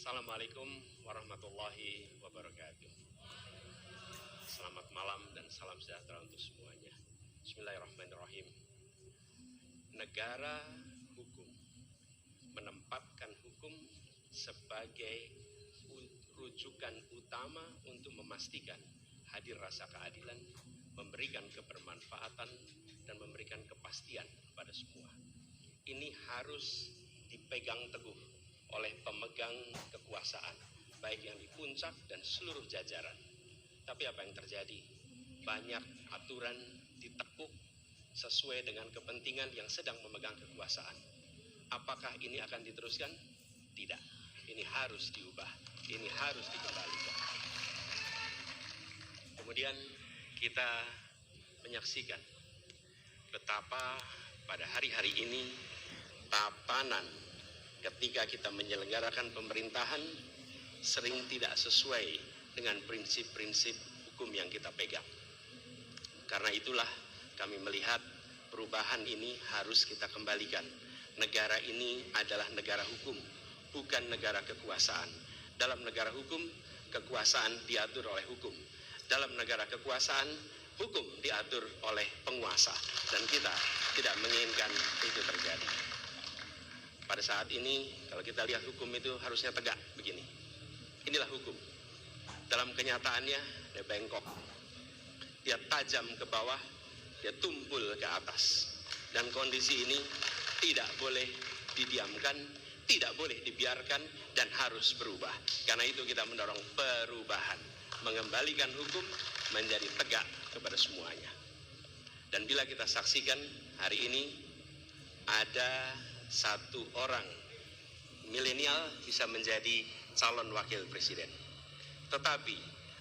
Assalamualaikum warahmatullahi wabarakatuh. Selamat malam dan salam sejahtera untuk semuanya. Bismillahirrahmanirrahim. Negara hukum menempatkan hukum sebagai rujukan utama untuk memastikan hadir rasa keadilan, memberikan kebermanfaatan, dan memberikan kepastian kepada semua. Ini harus dipegang teguh oleh pemegang kekuasaan, baik yang di puncak dan seluruh jajaran. Tapi apa yang terjadi? Banyak aturan ditekuk sesuai dengan kepentingan yang sedang memegang kekuasaan. Apakah ini akan diteruskan? Tidak. Ini harus diubah. Ini harus dikembalikan. Kemudian kita menyaksikan betapa pada hari-hari ini tatanan ketika kita menyelenggarakan pemerintahan sering tidak sesuai dengan prinsip-prinsip hukum yang kita pegang. Karena itulah kami melihat perubahan ini harus kita kembalikan. Negara ini adalah negara hukum, bukan negara kekuasaan. Dalam negara hukum, kekuasaan diatur oleh hukum. Dalam negara kekuasaan, hukum diatur oleh penguasa. Dan kita tidak menginginkan itu terjadi. Pada saat ini, kalau kita lihat hukum itu harusnya tegak begini. Inilah hukum. Dalam kenyataannya, dia bengkok. Dia tajam ke bawah, dia tumpul ke atas. Dan kondisi ini tidak boleh didiamkan, tidak boleh dibiarkan, dan harus berubah. Karena itu kita mendorong perubahan, mengembalikan hukum menjadi tegak kepada semuanya. Dan bila kita saksikan hari ini ada satu orang milenial bisa menjadi calon wakil presiden. Tetapi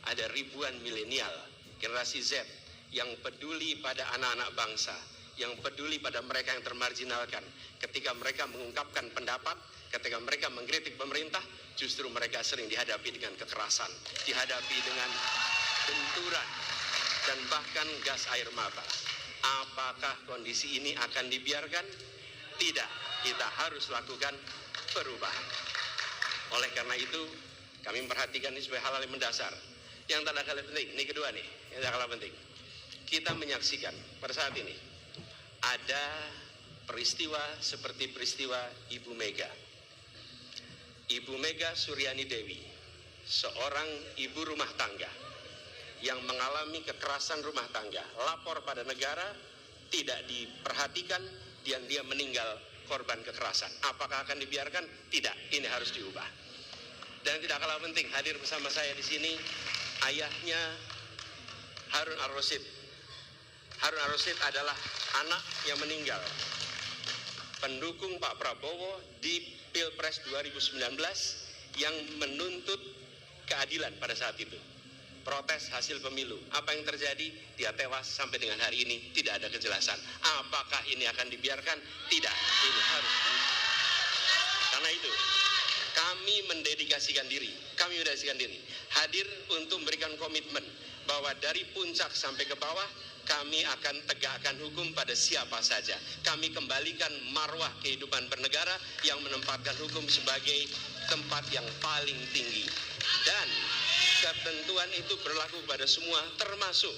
ada ribuan milenial generasi Z yang peduli pada anak-anak bangsa, yang peduli pada mereka yang termarginalkan. Ketika mereka mengungkapkan pendapat, ketika mereka mengkritik pemerintah, justru mereka sering dihadapi dengan kekerasan, dihadapi dengan benturan, dan bahkan gas air mata. Apakah kondisi ini akan dibiarkan? Tidak, kita harus lakukan perubahan. Oleh karena itu, kami memperhatikan ini sebagai hal yang mendasar. Yang tak kalah penting, ini kedua nih, yang tak kalah penting. Kita menyaksikan pada saat ini ada peristiwa seperti peristiwa Ibu Mega. Ibu Mega Suryani Dewi, seorang ibu rumah tangga yang mengalami kekerasan rumah tangga, lapor pada negara, tidak diperhatikan, dan dia meninggal korban kekerasan. Apakah akan dibiarkan? Tidak, ini harus diubah. Dan tidak kalah penting, hadir bersama saya di sini ayahnya Harun Ar-Rasyid. Harun Ar-Rasyid adalah anak yang meninggal, pendukung Pak Prabowo di Pilpres 2019 yang menuntut keadilan pada saat itu. Protes hasil pemilu. Apa yang terjadi? Dia tewas sampai dengan hari ini tidak ada kejelasan. Apakah ini akan dibiarkan? Tidak. Ini harus. Karena itu kami mendedikasikan diri, hadir untuk memberikan komitmen bahwa dari puncak sampai ke bawah kami akan tegakkan hukum pada siapa saja. Kami kembalikan marwah kehidupan bernegara yang menempatkan hukum sebagai tempat yang paling tinggi. Dan ketentuan itu berlaku pada semua, termasuk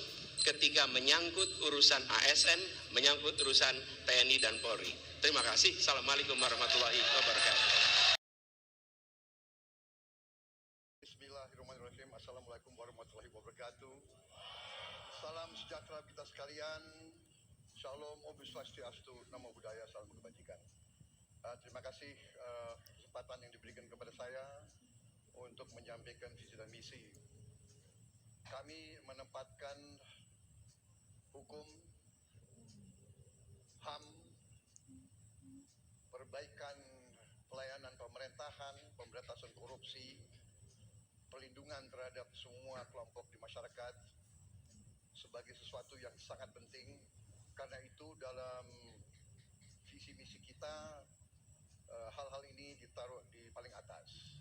ketika menyangkut urusan ASN, menyangkut urusan TNI dan Polri. Terima kasih. Assalamualaikum warahmatullahi wabarakatuh. Bismillahirrahmanirrahim. Assalamualaikum warahmatullahi wabarakatuh. Salam sejahtera kita sekalian. Shalom, Om Swastiastu, Namo Buddhaya, salam kebajikan. Terima kasih kesempatan yang diberikan kepada saya untuk menyampaikan visi dan misi. Kami menempatkan hukum, HAM, perbaikan pelayanan pemerintahan, pemberantasan korupsi, perlindungan terhadap semua kelompok di masyarakat sebagai sesuatu yang sangat penting. Karena itu dalam visi misi kita hal-hal ini ditaruh di paling atas.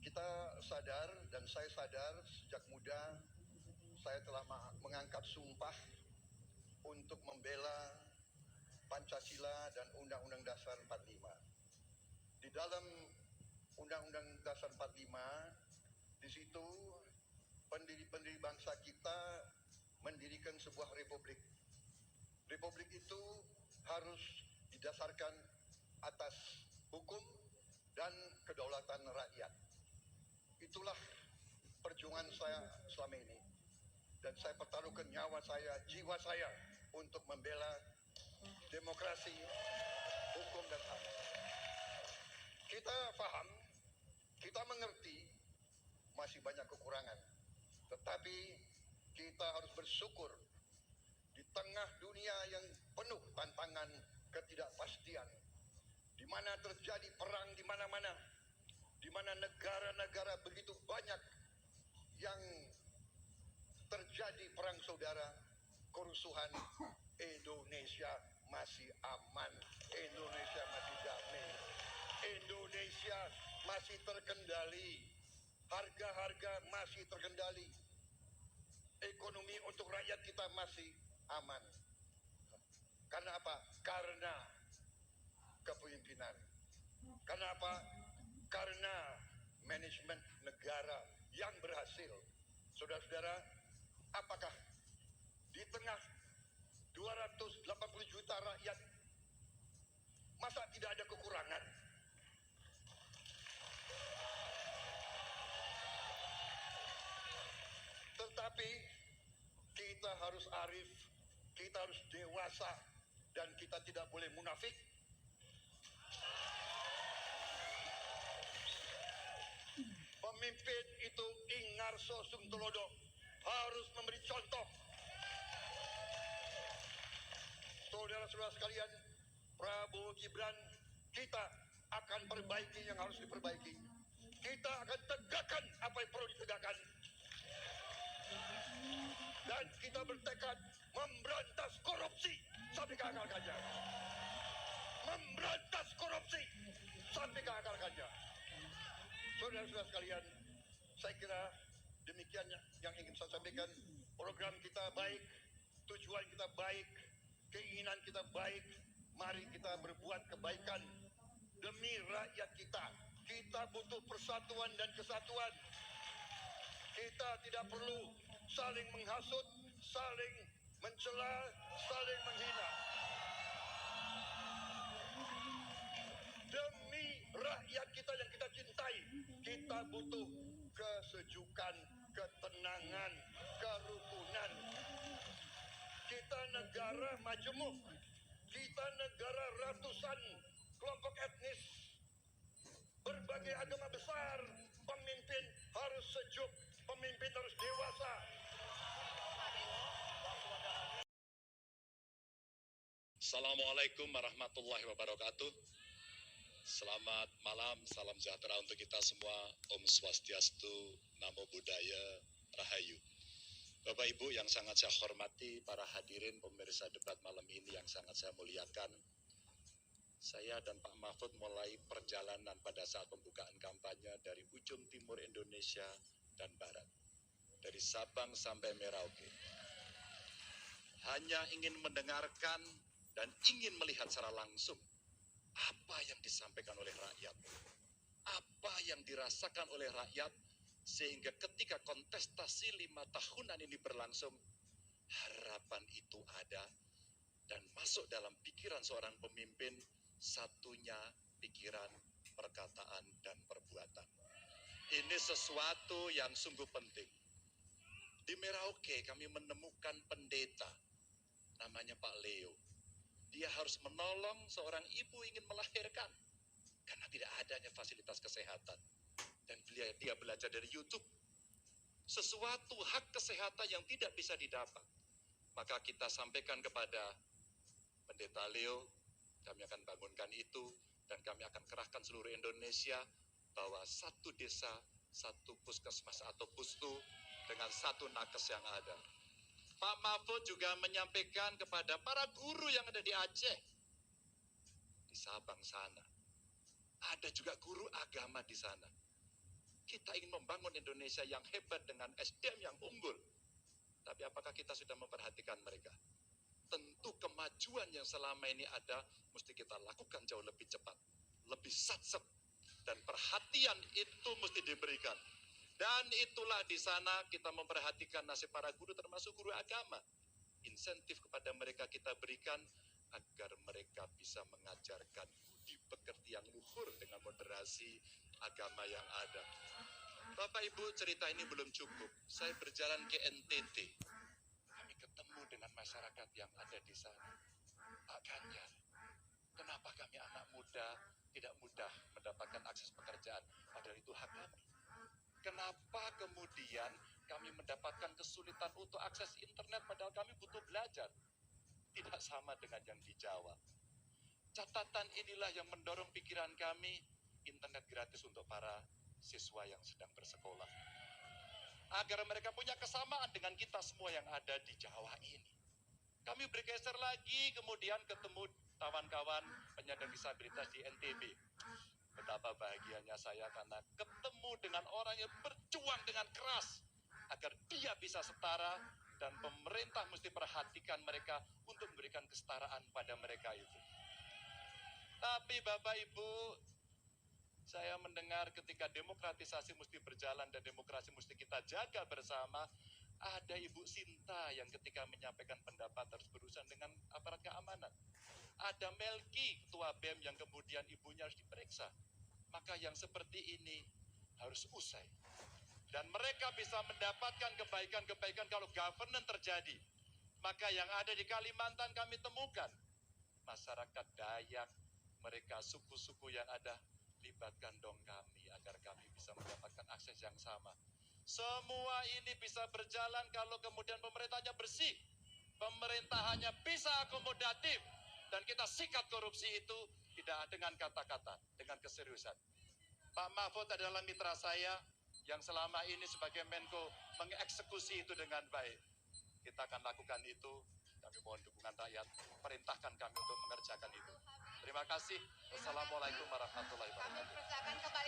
Kita sadar dan saya sadar sejak muda saya telah mengangkat sumpah untuk membela Pancasila dan Undang-Undang Dasar 45. Di dalam Undang-Undang Dasar 45, di situ pendiri-pendiri bangsa kita mendirikan sebuah republik. Republik itu harus didasarkan atas hukum dan kedaulatan rakyat. Itulah perjuangan saya selama ini. Dan saya pertaruhkan nyawa saya, jiwa saya untuk membela demokrasi, hukum, dan HAM. Kita paham, kita mengerti masih banyak kekurangan. Tetapi kita harus bersyukur di tengah dunia yang penuh tantangan ketidakpastian, di mana terjadi perang di mana-mana, di mana negara-negara begitu banyak yang terjadi perang saudara, kerusuhan, Indonesia masih aman, Indonesia masih damai, Indonesia masih terkendali, harga-harga masih terkendali, ekonomi untuk rakyat kita masih aman. Karena apa? Karena kepemimpinan. Karena apa? Karena manajemen negara yang berhasil. Saudara-saudara, apakah di tengah 280 juta rakyat masa tidak ada kekurangan? Tetapi kita harus arif, kita harus dewasa, dan kita tidak boleh munafik. Pemimpin itu Ingarso Sungtolodo harus memberi contoh. Saudara-saudara sekalian, Prabowo Gibran, kita akan perbaiki yang harus diperbaiki. Kita akan tegakkan apa yang perlu ditegakkan. Dan kita bertekad memberantas korupsi sampai ke akar-akarnya. Memberantas korupsi sampai ke akar-akarnya. Saudara-saudara sekalian, saya kira demikian yang ingin saya sampaikan. Program kita baik, tujuan kita baik, keinginan kita baik. Mari kita berbuat kebaikan demi rakyat kita. Kita butuh persatuan dan kesatuan. Kita tidak perlu saling menghasut, saling mencela, saling menghina. Demi rakyat kita yang kita cintai, kita butuh kesejukan, ketenangan, kerukunan. Kita negara majemuk, kita negara ratusan kelompok etnis, berbagai agama besar. Pemimpin harus sejuk, pemimpin harus dewasa. Assalamualaikum warahmatullahi wabarakatuh. Selamat malam, salam sejahtera untuk kita semua. Om Swastiastu, Namo Buddhaya, Rahayu. Bapak Ibu yang sangat saya hormati, para hadirin pemirsa debat malam ini yang sangat saya muliakan. Saya dan Pak Mahfud mulai perjalanan pada saat pembukaan kampanye dari ujung timur Indonesia dan barat, dari Sabang sampai Merauke. Hanya ingin mendengarkan dan ingin melihat secara langsung apa yang disampaikan oleh rakyat, apa yang dirasakan oleh rakyat, sehingga ketika kontestasi 5 tahunan ini berlangsung, harapan itu ada dan masuk dalam pikiran seorang pemimpin, satunya pikiran, perkataan, dan perbuatan. Ini sesuatu yang sungguh penting. Di Merauke kami menemukan pendeta, namanya Pak Leo. Dia harus menolong seorang ibu ingin melahirkan karena tidak adanya fasilitas kesehatan. Dan dia belajar dari YouTube. Sesuatu hak kesehatan yang tidak bisa didapat. Maka kita sampaikan kepada Pendeta Leo, kami akan bangunkan itu dan kami akan kerahkan seluruh Indonesia bahwa satu desa, satu puskesmas atau pustu dengan satu nakes yang ada. Pak Mahfud juga menyampaikan kepada para guru yang ada di Aceh, di Sabang sana. Ada juga guru agama di sana. Kita ingin membangun Indonesia yang hebat dengan SDM yang unggul. Tapi apakah kita sudah memperhatikan mereka? Tentu kemajuan yang selama ini ada, mesti kita lakukan jauh lebih cepat, lebih satsep, dan perhatian. perhatian itu mesti diberikan. Dan itulah di sana kita memperhatikan nasib para guru termasuk guru agama. Insentif kepada mereka kita berikan agar mereka bisa mengajarkan budi pekerti yang luhur dengan moderasi agama yang ada. Bapak Ibu, cerita ini belum cukup. Saya berjalan ke NTT. Kami ketemu dengan masyarakat yang ada di sana. Pak Ganjar, kenapa kami anak muda tidak mudah mendapatkan akses pekerjaan? Padahal itu hak kami. Kenapa kemudian kami mendapatkan kesulitan untuk akses internet padahal kami butuh belajar? Tidak sama dengan yang di Jawa. Catatan inilah yang mendorong pikiran kami, internet gratis untuk para siswa yang sedang bersekolah. Agar mereka punya kesamaan dengan kita semua yang ada di Jawa ini. Kami bergeser lagi, kemudian ketemu kawan-kawan penyandang disabilitas di NTB. Betapa bahagianya saya karena ketemu dengan orang yang berjuang dengan keras agar dia bisa setara, dan pemerintah mesti perhatikan mereka untuk memberikan kesetaraan pada mereka itu. Tapi Bapak Ibu, saya mendengar ketika demokratisasi mesti berjalan dan demokrasi mesti kita jaga bersama, ada Ibu Sinta yang ketika menyampaikan pendapat harus berurusan dengan aparat keamanan. Ada Melki, ketua BEM, yang kemudian ibunya harus diperiksa. Maka yang seperti ini harus usai. Dan mereka bisa mendapatkan kebaikan-kebaikan kalau governance terjadi. Maka yang ada di Kalimantan kami temukan. Masyarakat Dayak, mereka suku-suku yang ada, libatkan dong kami agar kami bisa mendapatkan akses yang sama. Semua ini bisa berjalan kalau kemudian pemerintahnya bersih. Pemerintahannya bisa akomodatif. Dan kita sikat korupsi itu tidak dengan kata-kata, dengan keseriusan. Pak Mahfud adalah mitra saya yang selama ini sebagai Menko mengeksekusi itu dengan baik. Kita akan lakukan itu. Kami mohon dukungan rakyat. Perintahkan kami untuk mengerjakan itu. Terima kasih. Wassalamualaikum warahmatullahi wabarakatuh.